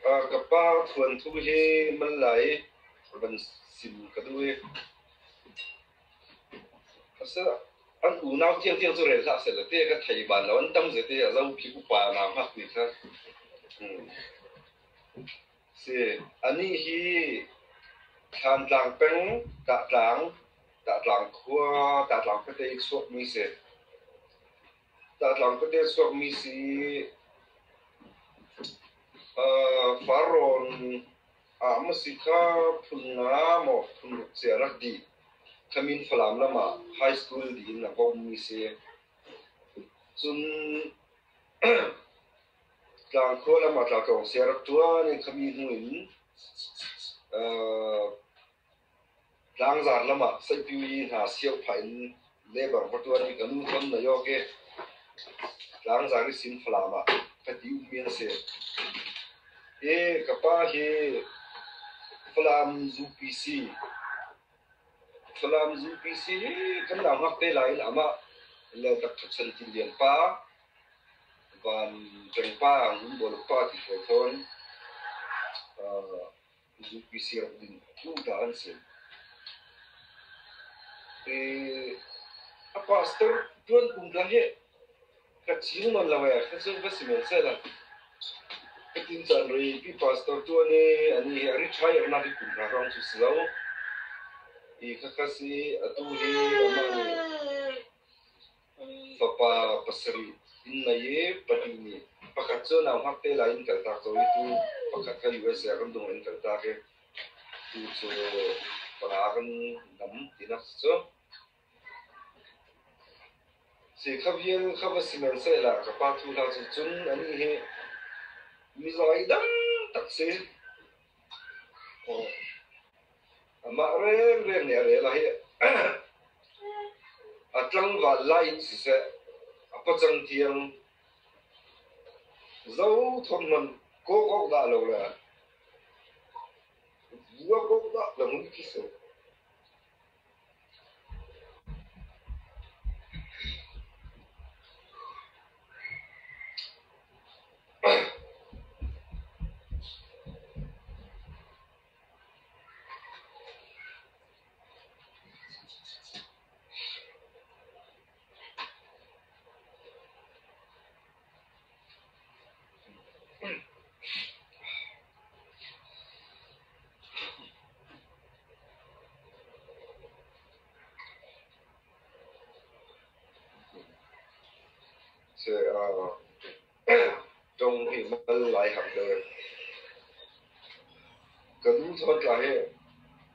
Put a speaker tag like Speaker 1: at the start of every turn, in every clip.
Speaker 1: kapa thuan thu hi man lai ban sim ka duwe asa an u nau tiang tiang chu re la se la te ka thai ban lo an tam je te a zau phi ku pa na ma pi kha se ani hi than tlang peng ta tlang khua ta tlang pe te suak mi se ta tlang pe te suak mi si faron masika punna mo pun serak di kamin falam lama high school di na bom mi se chun tlang ko lama tla tong serak tua ni kamin huin tlang zar lama sai piwi ha siau phain lebar patua ni kanu thon na yo ke tlang zar sin falama ka di umian se kapa hi falam ZPC kan na mak te lain ama le tak thaksan tin lian pa van jeng pa ang bol pa ti thon ZPC rak din tu da an se a pastor tuan kum la he ka chiu man la wa ka so va simen se la tin san ri pi pastor tuan ni ani ri chai na ri kum na rong chu slo kakasi atu hi amani papa pasari inna ye patini pakatso na hakte lain kalta so itu pakat ka US ya kan dong in kalta ke tu so paragan dam tinak so si khaviel khavasimen se la ka patu la chun ani he mi zai dam taksi mà rèn này là hệ trong và lại chỉ sẽ bắt chân thiêng dấu thôn mình cố đã lâu là vừa cố đã là muốn cái sự trong thì mình lại học được cần thôi là hệ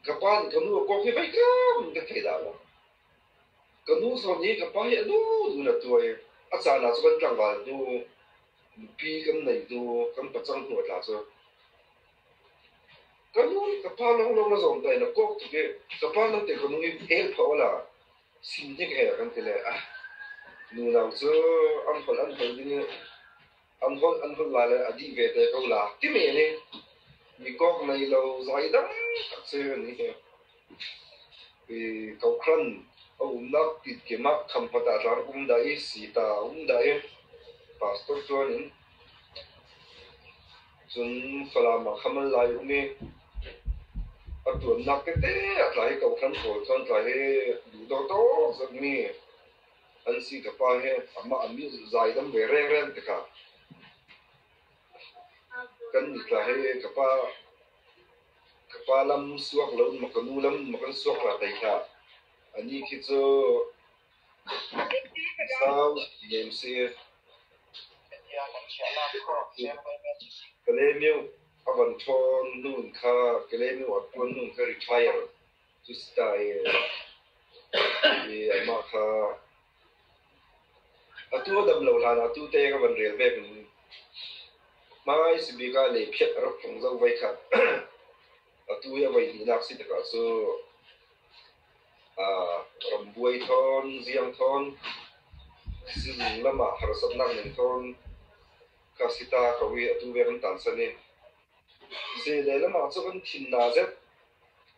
Speaker 1: các bạn cần nuôi có cái bánh cam cái thể đạo cần nuôi sauนี้các bạn hệ nuôi là tuổi à sao là cho bên vào nuôi pi cái này nuôi cái bắt chân nuôi là cho cần nuôi các bạn nó dùng tay nó có cái các bạn nó thì cần nuôi hết phao là xin những cái cái này nuôi nào cho ăn phần đi anh hôn lại là đi về tới câu là cái mẹ này vì con này lâu dài lắm thật sự như thế vì câu khăn ông nắp tịt cái mắt không phải là ông đại sĩ ta ông đại pastor cho nên chúng phải làm mà không lại ông ấy ở tuần nắp cái thế lại câu khăn phổi con lại đủ đâu đó rất mì anh xin cái bao hết mà anh biết dài lắm về rèn tất cả kan diklah kapa lam suak laun makanu lam makan suak la tai kha ani khi cho sao nem se kalemiu aban thon nun kha kalemiu atun nun kha retire to stay ama kha atu dam lo la atu te ka ban rel be mai sibika le phiat rak thong zo vai khat atu ya vai ni nak si ta so rambuai thon ziang thon sin lama har sab nak nen thon kasita kawi atu ve kan tan sane se le lama cho kan thin na zet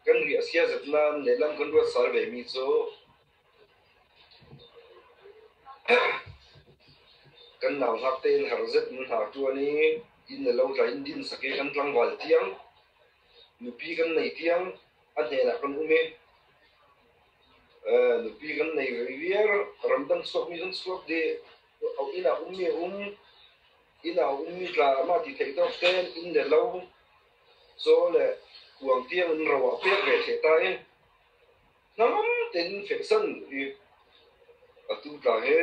Speaker 1: kan ri asia zet na le lam kan ro sar ve mi cho kan naw hak ten har zet ha tu ani in lâu ra in din sake kan tlang wal tiang nupi kan nei tiang an he na kan ume nupi kan nei rivier ramdang sok mi kan sok de au ina ummi tla ma ti thei tok ten in le lâu so le kuang tiang in rawa pek ve the tai nam ten fection i atu ta he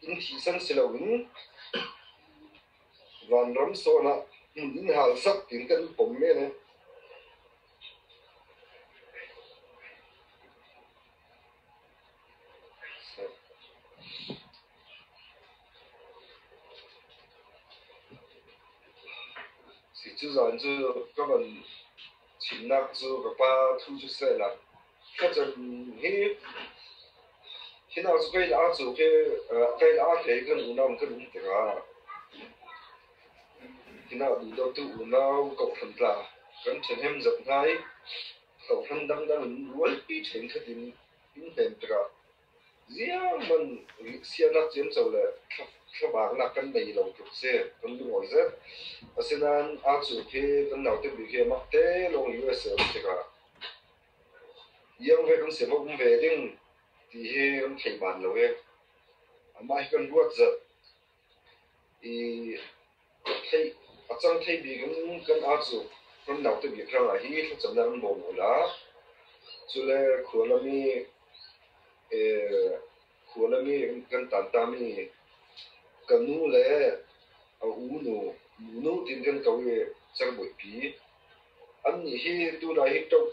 Speaker 1: in thi san selawin van ram so na in hal sak tin kan pom me ne si chu zan chu các bạn chim nak chu ka pa thu chu se la ka chan he nào chu kai la chu kai la ke kan u nam kan u te ga nào du do tu u nau ko phan tla kan chen hem zat ngai ko phan dang dang wal pi chen kha tin in tem tra zia man sia na chen chau le kha ba na kan nei lo tu se kan du ngoi zat asenan a chu ke kan nau te bi ke ma te long US te ga yang ve kan se mo ve ding thì he kan thei ban lo he mai kan ruat zat i thei achang thei bi kan a chu kan nau te bi kra hi thla cham na an bom la chule khualami kan tan ta mi kanu le a u nu tin kan kawi chang boi pi an ni hi tu la hi tau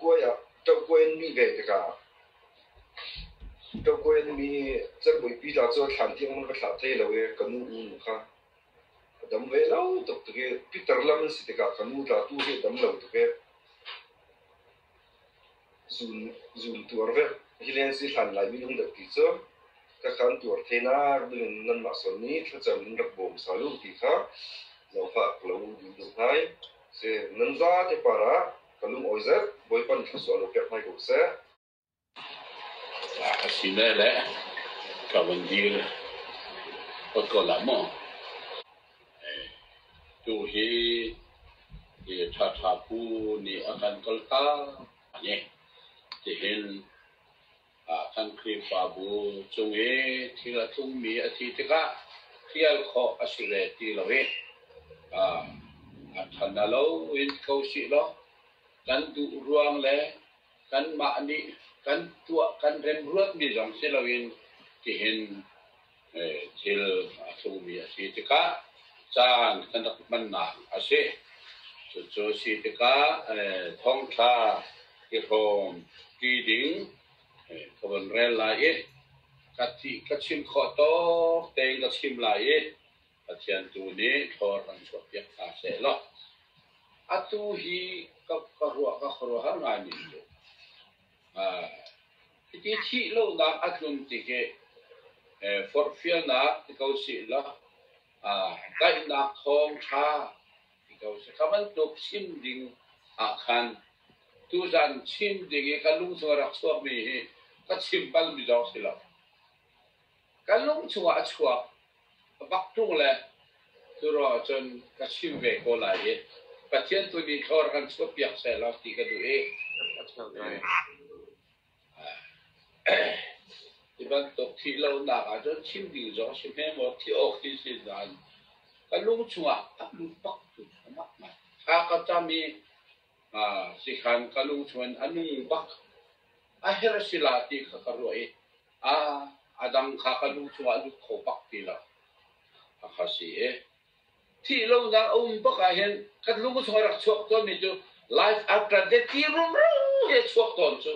Speaker 1: ko mi ve te ka tau ko mi chang boi pi la cho than tiang man ka thla thei lo we kanu u kha dam ve lo tok te Peter lam si te ka kanu la tu he dam lo te zun tuar ve hilen si than lai mi hung da ti cho ka khan tuar thena bin nan ma so ni thla cham nin rak bom sa lu ti kha lo fa lo du du hai se nan za te para kalum oizat boy pan so lo pek mai ko se
Speaker 2: asine le kawandir okolamo tu hi tha pu ni akan kolta ani tihin kan kri pa bu chunge thila tung mi athi tika khial kho asire ti lawe thana lo in ko si lo kan du ruang le kan ma ni kan tua kan rem ruat mi jong se lawin tihin thil tung mi athi tika chan kan dak man na ase cho si tika thong tha ki hom ki ding kawan rel lai kachim kho to teng kachim lai athian tu ni thor an so pek ta se lo atu hi ka ruwa ha nga ni to ti chi lo na atlun ti ke for fear na ti ko si lo dai na khong tha ti ko se kaman to sim ding khan tu zan chim ding ka lung so rak so mi ka chim bal mi jaw sila ka lung chua chua bak tu le tu ro chen ka chim ve ko la ye pa chen tu ni thor kan so piak se la ti ka du iban to thi lo na ka jo chim ding jo chim he mo ti ok ti si zan ka lung chua lu pak tu ma ma ka ta mi si khan ka lung chuan anung bak ahera sila ti khakaroi adang khakalu chua lu khopak ti la khasi ti lo na baka hen kat lu chua rak chok to mi ju life after death ti rum he chok ton chu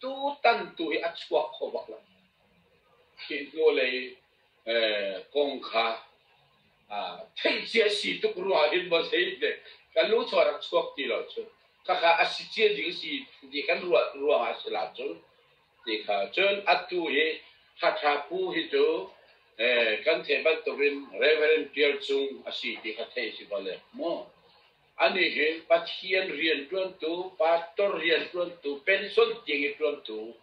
Speaker 2: tu tan tu hi achwak khobak la ki no le kong kha thei chia si tu ruwa in ba sei de ka lu chua rak chok ti lo chu kaka asicye ding si di kan ruwa asila chu di kha chun atu he tha pu hi chu kan the ba to rin reverend pier chung asi di kha thei si bale mo ani he pathian rian tuan tu pastor rian tuan tu pension ting tuan tu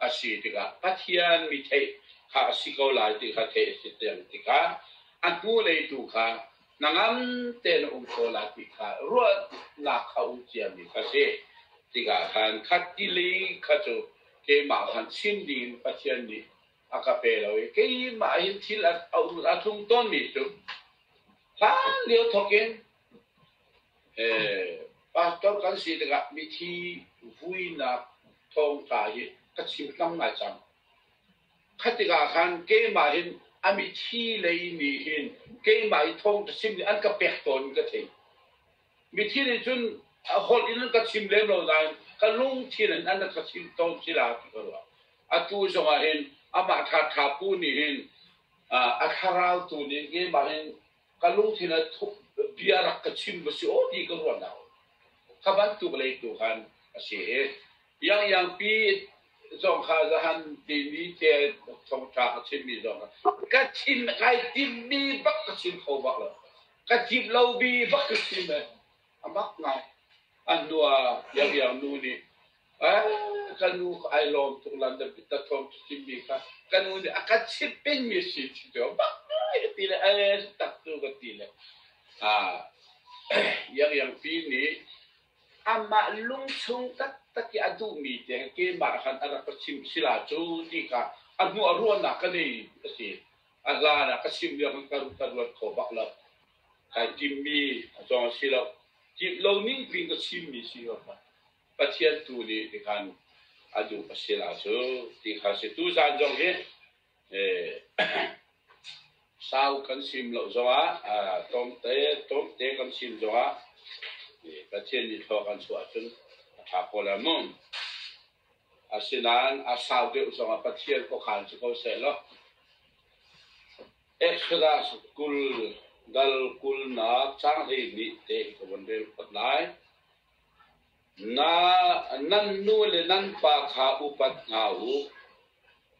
Speaker 2: asi di ka pathian mi thei kha si ko la di kha thei si teng di ka atu le tu kha nangam ten kola tika ruat na kaujian ni kasi tiga kan katili kacu ke makan sindin pasian ni akapelo ke main til atung ton ni tu ha leo token pastor kan si tiga miti vui na tong kai kacim tam na chang katiga kan ke main ami thi lei ni hin ke mai thong sim ni an ka pek ton ka thei mi thi ni chun hol in ka sim le lo dan ka lung thi ren an ka sim ton sila ki ko atu so ma hin ama tha tha pu ni hin a kharau tu ni ke ma hin ka lung thi na thu biara ka sim ba si o di ka ro na ka ban tu le tu kan a se yang pi dòng khá ra hắn tìm đi chơi trong trà chim mì dòng cái chim cái chim đi bắt cái chim khâu bắt rồi cái chim lâu đi bắt cái chim này bắt ngay anh nuôi yang nuôi đi cái nuôi ai làm tụng làm được tất thong chim mì cái nuôi cái chim bên mì xịt đó bắt cái tí này tắt tu cái tí này yang pin này ama lung chung taki adu mi te ke ma khan ara pachim sila chu ti ka anu aruan na ka nei asi ala na ka sim dia kan karu karu ko bak la kai tim mi so sila ti lo ning ping ka sim mi si ba pathian tu ni ti kan adu pasila chu ti kha se tu san jong he sau kan sim lo zo tom te kan sim zo pathian ni tho kan su chun Apola mong asinan asaw de usang pathian ko khan ko selo exodus kul dal kul na chang he ni te ko bondel patlai na nan nu le nan pa kha upat ngau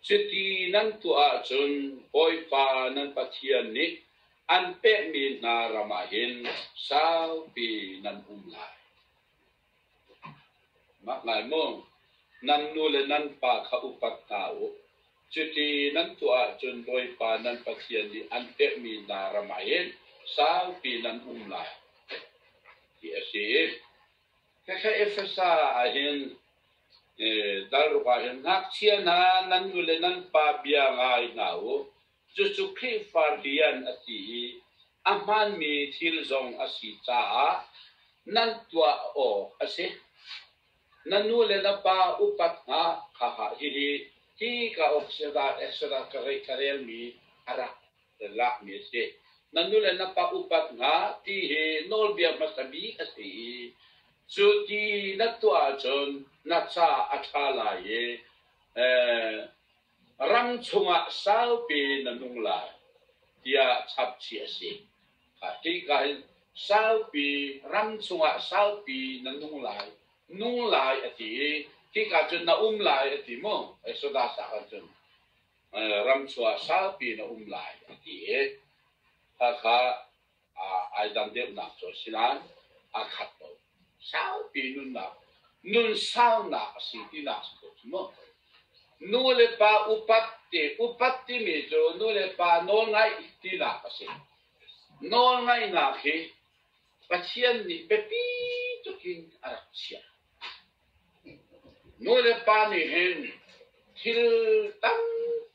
Speaker 2: chiti nan tu a chun oi pa nan pathian ni an pe mi na ramahin sao pi nan umlai mak ngai mong nan nu le nan pa kha upat tao chuti nan tua chun roi pa nan pathian di an pe mi na ramain sao pi nan umla ti ase ka efesa ahin dal ro ka hin nak chia na nan nu le nan pa bia ngai nao chu chu kri far dian ati aman mi thil zong asi cha nan tua o ase nanu le na pa upat nga kha hi ka oksida extra karel mi ara la mi se nanu le na pa upat nga ti he nol bia masabi ati chu ti na tua chon na cha athala ye ram chunga sao pe nanung la dia chap chi ase ka ti ka sao pe ram chunga sao pe nanung la nung lai ati ki ka chun na lai ati mo exodus sa ka chun ram chua sa pi na lai ati kha ai dam de na cho sinan a khat to sa pi nun sao na si ti na ko mo nu le pa upatti mi jo nu le pa no ngai ti na ka si no ngai na ki pathian ni pepi to king arachia nu le pa ni hen thil tam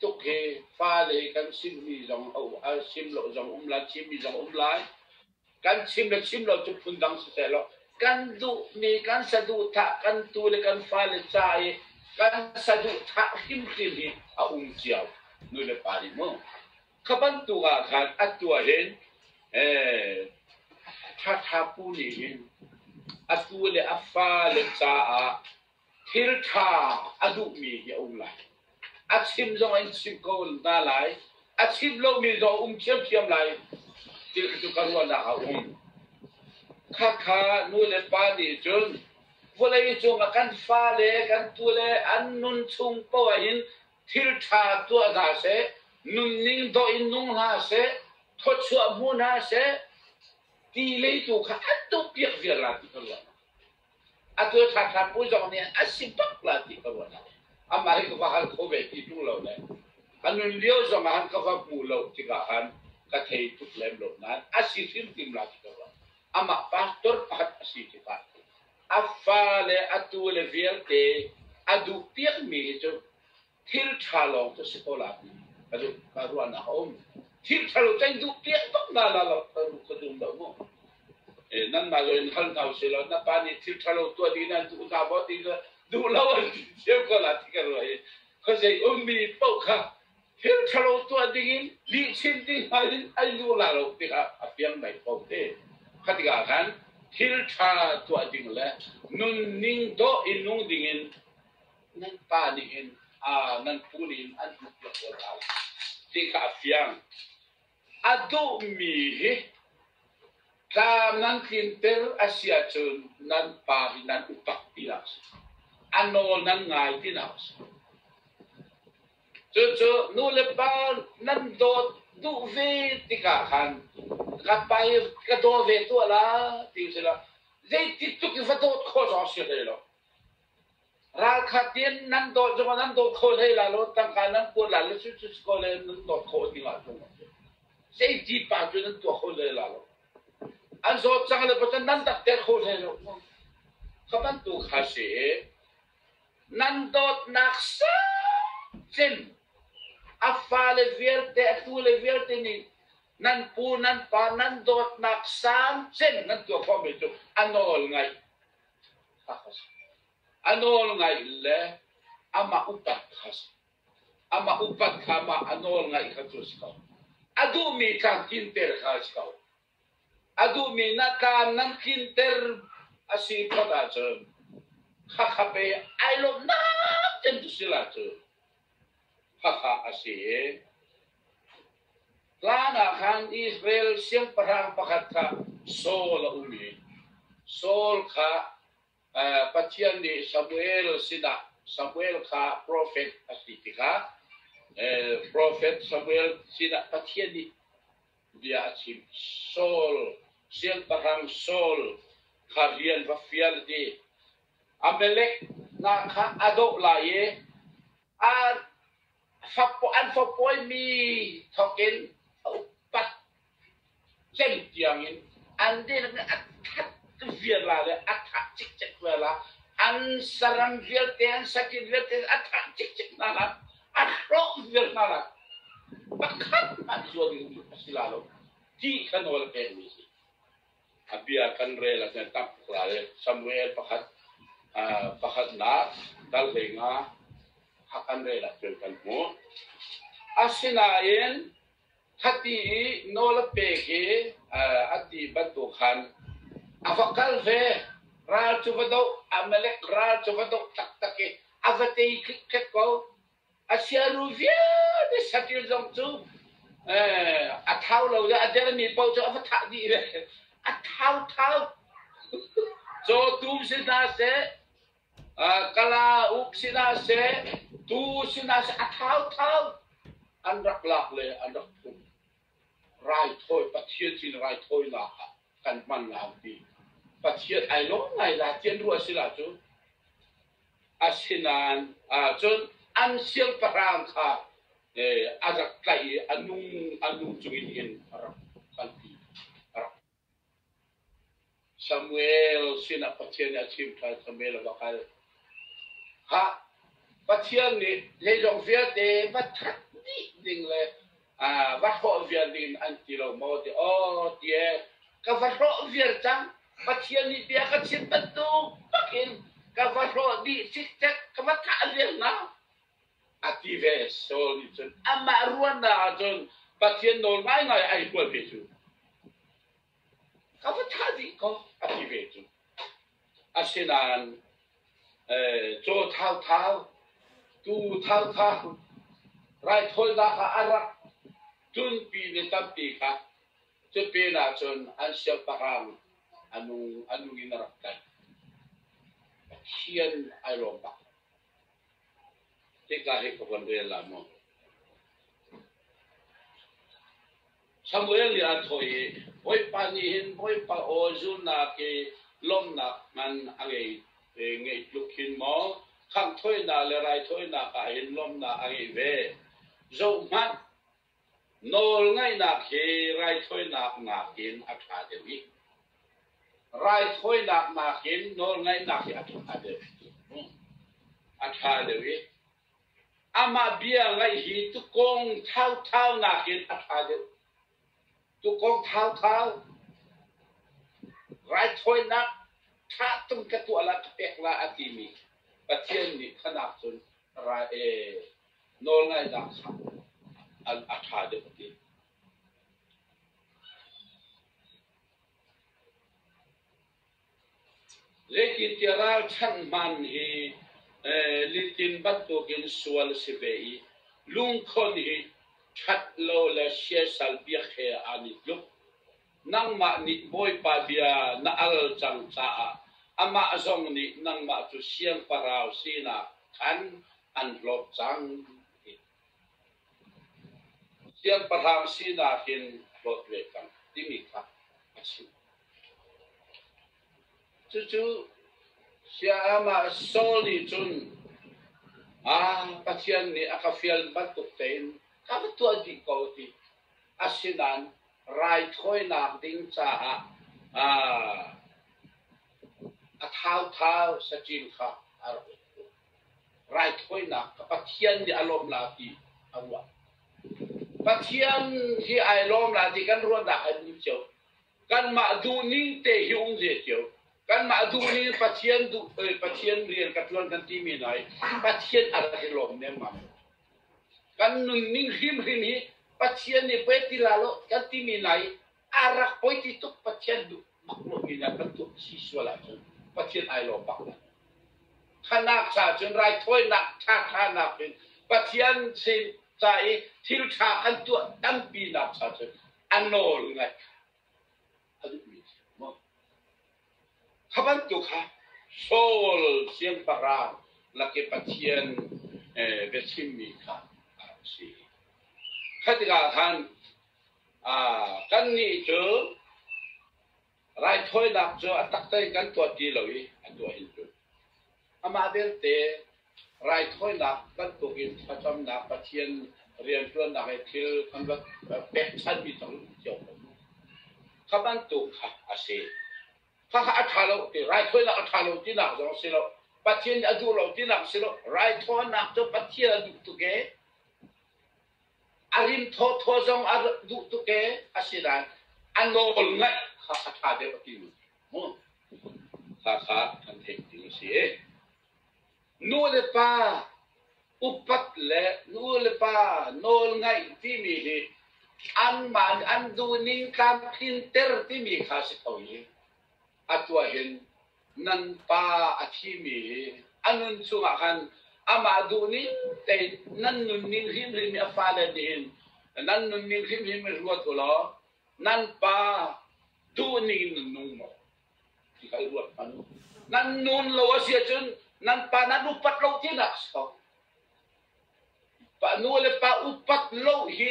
Speaker 2: tuk he pha le kan sim ni jong au sim lo jong la chim ni jong lai kan sim lo chu phun dang se lo kan du ni kan sa du tha kan tu le kan pha le chai kan sa du tha him ni a chiao nu le pa ni mo khaban tu ga khan atua hen tha pu ni hen atu le afa le cha a thil tha adu mi ya lai achim zong anh sim ko na lai achim lo mi zo chiam lai til tu karwa na ha kha nu le pa ni chun volai chu ma kan fa le kan tu le an nun chung po hin thil tha tu da se nun ning do in nung ha se tho chu mu na se ti le tu kha tu piak vir la ti karwa atu tha pu zo ni asim pak la ti karwa na amai ko bahal ko be ti tu lo ne anun leo zo ma han ka fa mu lo ti ka han ka thei tuk lem lo nan asisim tim la ki ko ama pastor pahat asitipa afale atule vierte adu piak mi to thil thalo to sekolah adu karuan na om thil thalo tai du piak tok na la lo ko dum do mo nan ma lo in hal tau selo na pani thil thalo to di na du ka bo di du lo se ko la ti ka ro ko sei mi po ka thil thalo to di li chin di hai ai lu la lo ti ka apiang mai po te khatiga kan thil tha to ding le nun ning do in nung dingin nan pa ni in nan punin an lu ko ra ti ka apiang adu mi he ka nan kinter asia chun nan pa nan upak tilas ano nan ngai tinas cho nu le pa nan do du ve ti ka han ka pai ka do ve to la ti se la ze ti tu ki fa do ko so se le lo ra kha tien nan do jo nan do ko le la lo tang ka nan ko la le su ko le nan do ko ti la to ze ti pa jo nan do ko le la lo an so chang le pa nan tak te ko le lo ka ban tu kha se nan do nak sa chen afale vierte atule vierte ni nan pu nan pa nan dot nak sam chen nan to ko me to anol ngai anol ngai le ama upat khas ama upat khama anol ngai khatus ka adu mi kan kinter khas ka adu mi na kan nan kinter asi pada chen kha kha pe ai lo na chen tu sila chen Haka asyik lana kan Israel siyang parang pakat ka Sol umi Sol ka patian di Samuel sida Samuel ka prophet asitika prophet Samuel sida patian di dia asim Sol siyang parang Sol karian vafial di Amalek na ka adok laye at Fapoy mi token upat jem tiangin ande na atat vier la le atat cik cik la an saram vier ten sakit vier ten atat cik cik na la akro vier na la bakat mat so di silalo di kanol permisi abia kan rela na tap la le Samuel pakat na dal nga hakan rela kan mo asinain hati nola peke ati batukan avakal ve ra chuvado amalek ra chuvado tak take avate kekko asia ruvia de satir jong chu athau lo ya adela mi pau cho avata di ve athau so tum sina se kala up sina se tu sina se athau andak lak le andak pun rai thoi pathian sin rai thoi la kan man la di pathian ai lo ngai la tien ru sila chu asinan chon an sial parang kha ajak kai anung chungin in ara kan pi ara Samuel sina pathian achim tha Samuel bakal ha pathian ni le jong via de bathat ding le wat ho vier din antilo mo de tie ka wat ho vier chang pathian ni dia ka chin batu pakin ka wat ho di sik ka wat ka vier na ative so ni chun ama ruan na chun pathian no ngai ngai ai ko pe chu ka wat ha di ko ative chu asinan cho thao tu thao rai thoi la ka arak tun pi de tam pi ka chu pe na chun an sia parang anu inarak kai hian ai lo ba te ka he ko kon de la mo Samuel ya thoi oi pa ni hin oi pa o zu na ke lom na man angai ngai lukin mo khang thoi na le rai thoi na ka hin lom na angai ve zo man nol ngay nak hi rai thoi nak nakin atha dewi rai thoi nak nakin nol ngay nak hi atha dewi ama bia ngay hi tu kong thao nakin atha dewi tu kong thao rai thoi nak tha tum ka tu ala pek la atimi pathian ni khanak chun rai nol ngay nak al atha dewi lekin tiara chan man hi litin batu kin sual sibei lung khon hi chat lo la sia sal bia khe ani lu nang ma ni boy pa bia na al chang cha ama azong ni nang ma tu siang parau sina kan an lop chang siang parau sina kin lop le kang timi kha achi chu siapa soli chun pasien ni akafial batuk ten kamu tu aji kau ti asinan rai thoi nak ding cha thao sajin kha rai thoi nak pasien di alom lati awa pasien hi alom lati kan ruan dak adu chau kan ma du ning te hiung je chau kan ma du ni pasien rian katluan kan timi nai pasien ada hilom ne ma kan nun ning him ni pasien ni peti lalo kan timi nai arak poiti tu pasien du maklo ina kan tu siswa la pasien ai lo pak khanak sa chun rai thoi nak tha nak pasien sin sai thil tha kan tu tam pi nak sa chun anol ngai adu kapan tu kah sol siang parang laki pasien bersimi kah si ketika kan kan ni je rai thoi nak je atak tay kan tua di loi tua hindu ama berte rai thoi nak kan tu in macam nak pasien rian tuan nak etil kan buat pechan di tong jauh kapan tu kah asyikถ้าอัฐาโลที่ไรถ้วยนักอัฐาโลที่นักจงสิโลปัจเจียนอดูโลที่นักสิโลไรถ้วยนักจะปัจเจียนอดูตุเกอาริมทอจงอดูตุเกอาศิรันอันโนลไงข้าอัฐาเดปกินมั้งข้าทันเทคติงสินู่นเลยป้าอุปัตเล่นู่นเลยป้าโนลไงที่มีอันมันอันดูนิ่งการพินเตอร์ที่มีข้าสิเขาอยู่atwa hin nan pa athimi anun chunga khan ama du ni te nan nun ning him rim afala din nan nun ning him ruat ulo nan pa du ni nun mo ti kai ruat panu nan nun lo sia chun nan pa nan upat lo ti nak so pa nu le pa upat lo hi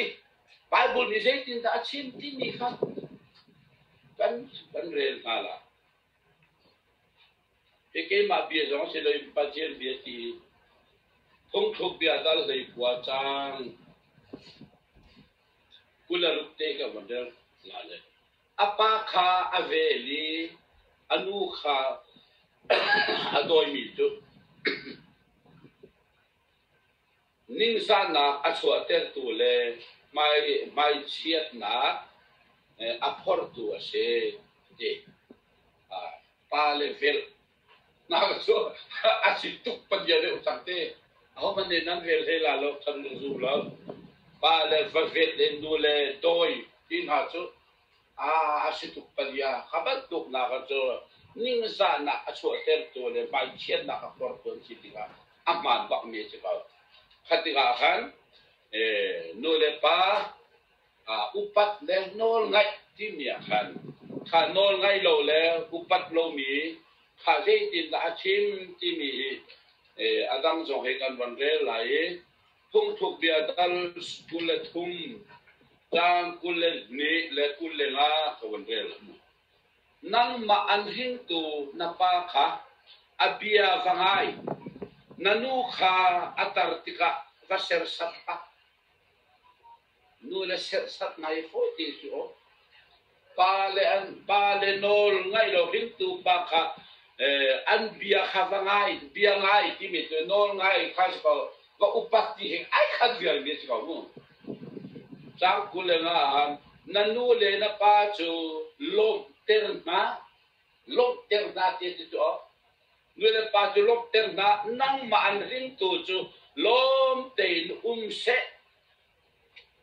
Speaker 2: bible ni sei tin ta chim ti mi khan kan rel kala cái mà bia giống sẽ lấy bắt chuyện bia thì không thuộc bia đã lấy qua trang kula lúc tê cái vấn đề là đấy apa kha aveli anu kha adoi mi tu ning sa na achua ter tu le mai chiat na apor tu ase de pa level na so asituk panjare utangte ako man din nan vel hela lo tan zula pa le vavet endule toy tin ha chu asituk panja khabat tuk na ka chu ning sa na achu ter to le bai chiat na ka por to chitinga aman bak me che ka khatika khan no le pa upat le nol ngai tim ya khan kha nol ngai lo le upat lo mi khá dễ tin đã chim tim mi adam jong he kan van re lai thung thuk bia dal kul thum tang kul ni le kul nga ko van re nang ma an hing tu na pa kha abia vangai nanu kha atar tika vaser sapa nu le set sat nai fo ti su pa le nol ngai lo hin tu pa kha an bia bia ngai ti mi tu nol ngai kha ko va upati he ai kha bia mi ko mu sang ku le nga nanu le na pa chu lom terna ti tu nu le pa chu lom terna nang ma an ring tu chu lom te se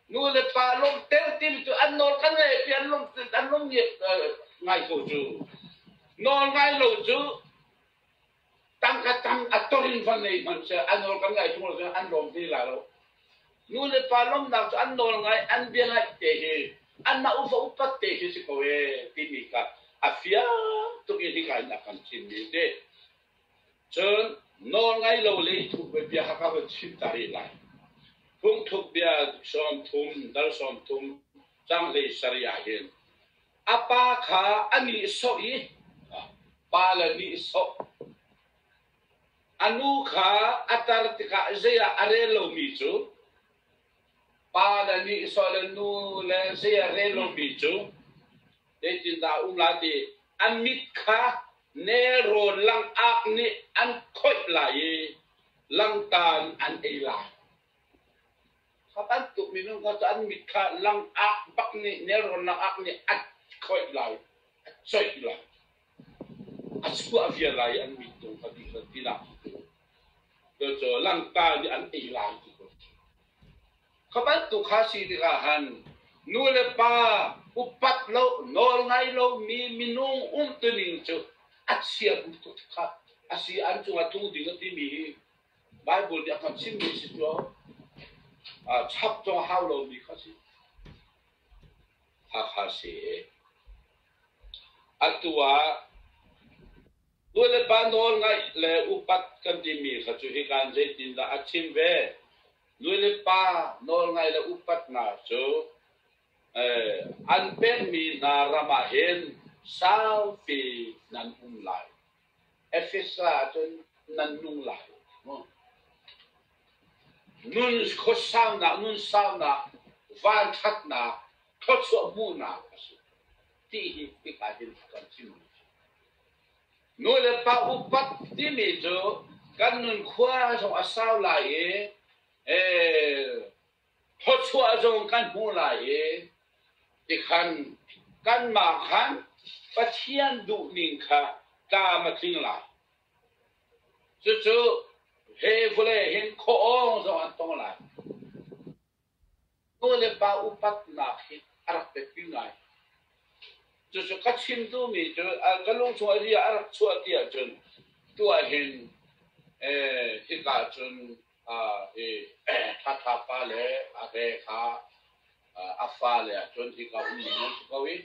Speaker 2: nu le pa lom ter ti tu an nol kan le pi an lom ye ngai tu chu nol ngai lo chu tăng ka tăng atorin van nei man se an nol kan ngai tu le an lom ti la lo nu le pa lom na chu an nol ngai an bia ngai te he an na ufa upat te he si ko e ti mi ka afia tu ki kai na kan chin ni de chen nol ngai lo le tu be bia ha ka ba chin ta ri lai phung thuk bia som thum dal som thum chang le saria hen apa kha ani so i pa la ni so anu kha atar tika zia are lo mi chu pa la ni so le nu le zia are lo mi chu de tin da la di amit kha ne ro lang ak ni an khoi lai lang tan an ei lai kapan tu minum kata an mikha lang ak bak ni neron lang ak ni at khoi lai at choi lai asku avia lai an mitung kati la to lang ta ni an ei lai kapan tu khasi di han nu le pa upat lo nol ngai lo mi minung tuning chu at sia tu kha asi an chu atung ding ti mi bible dia kan sim mi si to chắp cho hao lâu đi khasi khasi atua đôi le ban nol ngai le upat kan ti mi kha chu hi kan je tin da achim ve đôi le pa nol ngai le upat na chu an pen mi na rama hen sao pi nan lai efesa chun nan nung lai nun ko sao na van that na thot so mu na ti hi pi ka din kan chim no le pa upat ti mi jo kan nun khwa so asao la ye thot so azong kan mu la ye ti khan kan ma khan pathian du ning kha ta ma thing la chu he vole hin ko ong so an tong lai no le pa upat na hi arak pe pingai chu ka chim du mi chu ka long chu ri arak chu atia chun tu a hin hi ka chun tha pa le a re kha a fa le chun hi ka ni no ko wi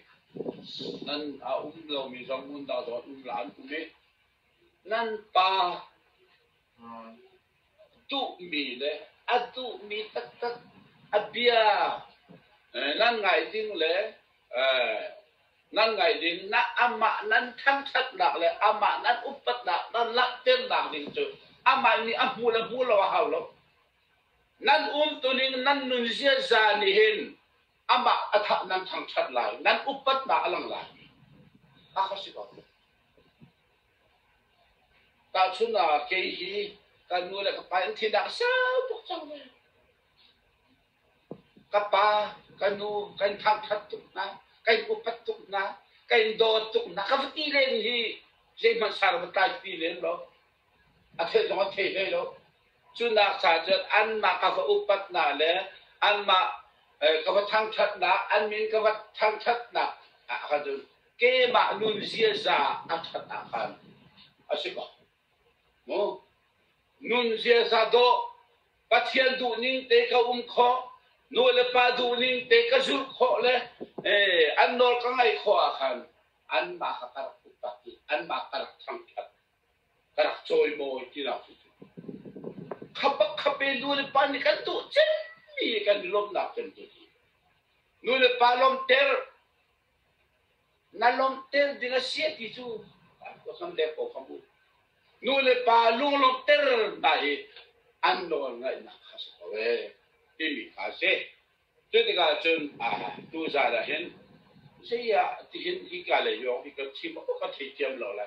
Speaker 2: nan a lo mi jong mun da do lan ku me nan pa tu mi le a tu mi tak abia nan ngai ding le nan ngai ding na ama nan tham thak dak le ama nan upat dak nan lak ten dak ding chu ama ni amu la ha lo nan tuning nan nun zia za ni hin ama atha nan thang chat lai nan upat na alang lai a kha si ko ta chuna ke hi kan nu le ka pa thi dak sao tuk chang le ka pa kan nu kan thang chat tuk na kan upat tuk na kan do tuk na ka ti le hi je man sar ma tai ti le lo a the jo the le lo chuna sa chat an ma ka fa upat na le an ma ka fa thang chat na an min ka fa thang chat na a ka du ke ma nun zia za a that a kan a si ko mo nun zia za do pathian du ning te ka kho nu le pa du ning te ka zur kho le an nol ka ngai kho a khan an ma ka kar upati an ma kar thang chat kar choi mo ti na khape du le pa ni kan tu chen mi kan lom na chen tu nu le pa lom ter na lom ter dinga sia ti chu ko sam le ko khamu nu le pa lung lom ter dai an nol ngai na khas ko we ti mi kha se จุดที่การจนดูซาดาเห็นเสียที่เห็นที่การเลยยองที่ก็ชิมก็ที่เจียมเราละ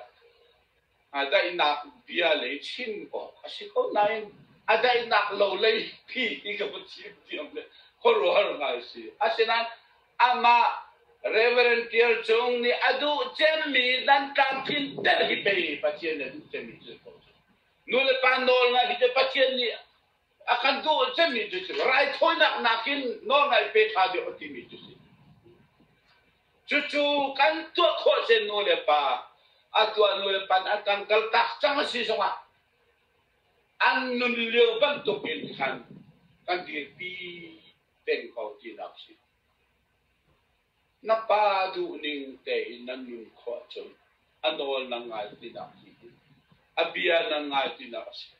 Speaker 2: ได้นักเบียร์เลยชิมก็สิเขาไหนได้นักเราเลยพี่ที่ก็ชิมเจียมเลยคนรู้อะไรสิฉะนั้นมา Reverend Pierre Chung ni adu jemmi dan kampin dari pe pasien ni jemmi tu. Nule panol nga kita pasien ni akan do jemmi tu. Right point nak nakin no ngai pe thadi otimi tu. Cucu kan tu ko sen nule pa atua nule pan akan kaltak chang si songa. An nun liu ban tu kan di pi ten ko ti nak si. Napadu ning te nanun ko chon anol nang ngai tinaki abia nang ngai tinaki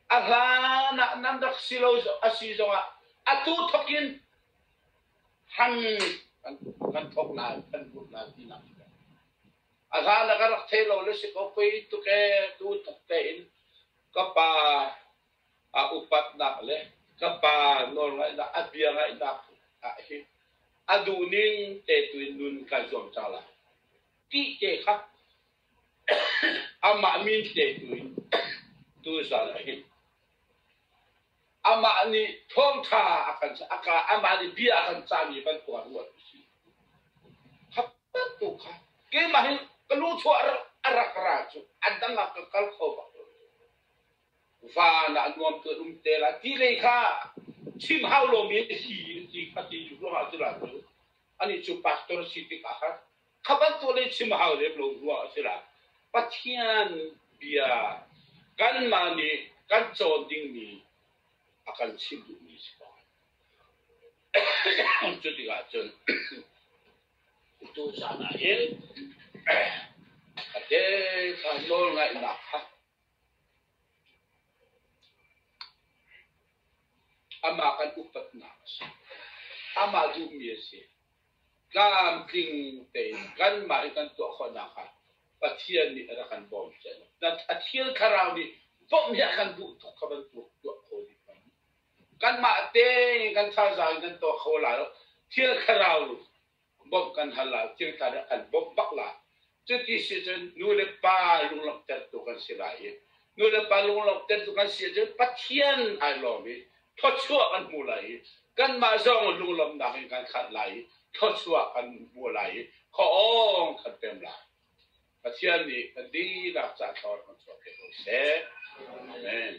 Speaker 2: ala na nandak silo asizo atu thokin han kan thok na kan gut na tinaki ala na karak thelo le si ko pei tu ke tu te in kapa upat na le kapa nol ngai na abia ngai na hi aduning te tuin nun ka zom chala ti te kha ama min te tuin tu sa la hin ama ni thong tha akan aka ama ni bia akan chami ban ko ruat si khap tu kha ke ma hin kalu chu arak ra chu adang ka kal kho ba fa na nuam tu te la ti le kha chim hau lo mi si khati ju lo ha tu la ani chu pastor city ka ha khaban to le chim hau le lo wa sira pathian bia kan mani kan chon ding ni akan chim du ni sa chu ti ga chon tu sa na hel ate ka lo ngai na ha ama kan upat na ama du mi se gam ting te kan ma kan to khona kha pathian ni ara kan bom chen na athil kharau ni bom ya kan du to khaban tu ko di kan ma te kan tha za kan to khola thil kharau bom kan hala thil ta kan bom bakla chu ti si chen nu le pa lung lok ter to kan silai nu le pa lung lok ter to kan si chen pathian ai lo miทอดชั่วกันมูไหลกันมาซ่องลุงลำดังกันขัดไหลทอดชั่วกันมูไหลขออ้องขัดเต็มไหลประเทศนี้กันดีรักษาทอดมันสวดเก็บเสร็จอาเมน